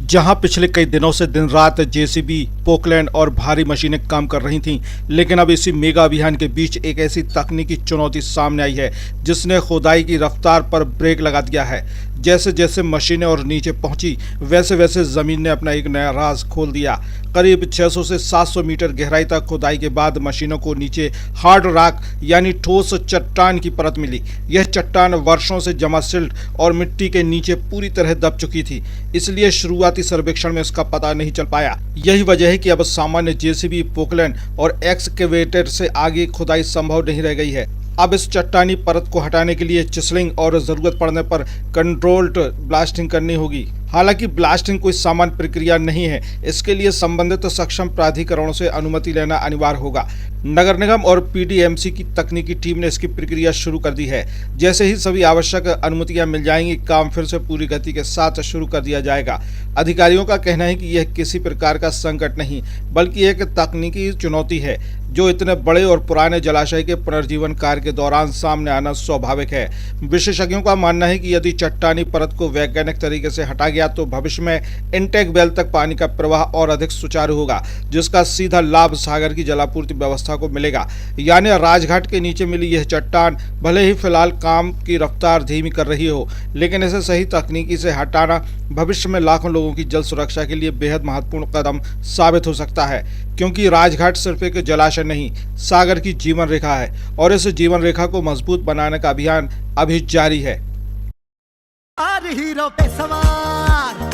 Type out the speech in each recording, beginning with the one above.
जहां पिछले कई दिनों से दिन रात जेसीबी, पोकलैंड और भारी मशीनें काम कर रही थीं, लेकिन अब इसी मेगा अभियान के बीच एक ऐसी तकनीकी चुनौती सामने आई है जिसने खुदाई की रफ्तार पर ब्रेक लगा दिया है। जैसे जैसे मशीनें और नीचे पहुंची, वैसे वैसे जमीन ने अपना एक नया राज खोल दिया। करीब 600 से 700 मीटर गहराई तक खुदाई के बाद मशीनों को नीचे हार्ड रॉक यानी ठोस चट्टान की परत मिली। यह चट्टान वर्षों से जमा सिल्ट और मिट्टी के नीचे पूरी तरह दब चुकी थी, इसलिए शुरुआती सर्वेक्षण में इसका पता नहीं चल पाया। यही वजह है कि अब सामान्य जेसीबी, पोकलैंड और एक्सकेवेटर से आगे खुदाई संभव नहीं रह गई है। अब इस चट्टानी परत को हटाने के लिए चिसलिंग और जरूरत पड़ने पर कंट्रोल्ड ब्लास्टिंग करनी होगी। हालांकि ब्लास्टिंग कोई सामान्य प्रक्रिया नहीं है, इसके लिए संबंधित सक्षम प्राधिकरणों से अनुमति लेना अनिवार्य होगा। नगर निगम और पीडीएमसी की तकनीकी टीम ने इसकी प्रक्रिया शुरू कर दी है। जैसे ही सभी आवश्यक अनुमतियां मिल जाएंगी, काम फिर से पूरी गति के साथ शुरू कर दिया जाएगा। अधिकारियों का कहना है कि यह किसी प्रकार का संकट नहीं, बल्कि एक तकनीकी चुनौती है जो इतने बड़े और पुराने जलाशय के पुनर्जीवन कार्य के दौरान सामने आना स्वाभाविक है। विशेषज्ञों का मानना है कि यदि चट्टानी परत को वैज्ञानिक तरीके से हटा गया तो भविष्य में इंटेक वेल तक पानी का प्रवाह और अधिक सुचारू होगा, जिसका सीधा लाभ सागर की जलापूर्ति व्यवस्था को मिलेगा। यानी राजघाट के नीचे मिली यह चट्टान भले ही फिलहाल काम की रफ्तार धीमी कर रही हो, लेकिन इसे सही तकनीकी से हटाना भविष्य में लाखों लोगों की जल सुरक्षा के लिए बेहद महत्वपूर्ण कदम साबित हो सकता है। क्योंकि राजघाट सिर्फ एक जलाशय नहीं, सागर की जीवन रेखा है और इस जीवन रेखा को मजबूत बनाने का अभियान अभी जारी है।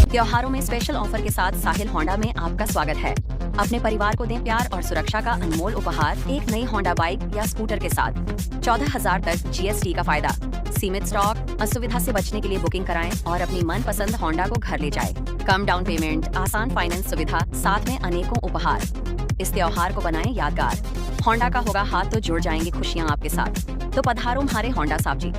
त्योहारों में स्पेशल ऑफर के साथ साहिल होंडा में आपका स्वागत है। अपने परिवार को दें प्यार और सुरक्षा का अनमोल उपहार एक नई होंडा बाइक या स्कूटर के साथ 14,000 तक जीएसटी का फायदा। सीमित स्टॉक, असुविधा से बचने के लिए बुकिंग कराएं और अपनी मनपसंद होंडा को घर ले जाएं। कम डाउन पेमेंट, आसान फाइनेंस सुविधा, साथ में अनेकों उपहार। इस त्योहार को बनाएं यादगार। होंडा का होगा हाथ तो जुड़ जाएंगी खुशियां आपके साथ। तो पधारो हमारे होंडा साहब जी।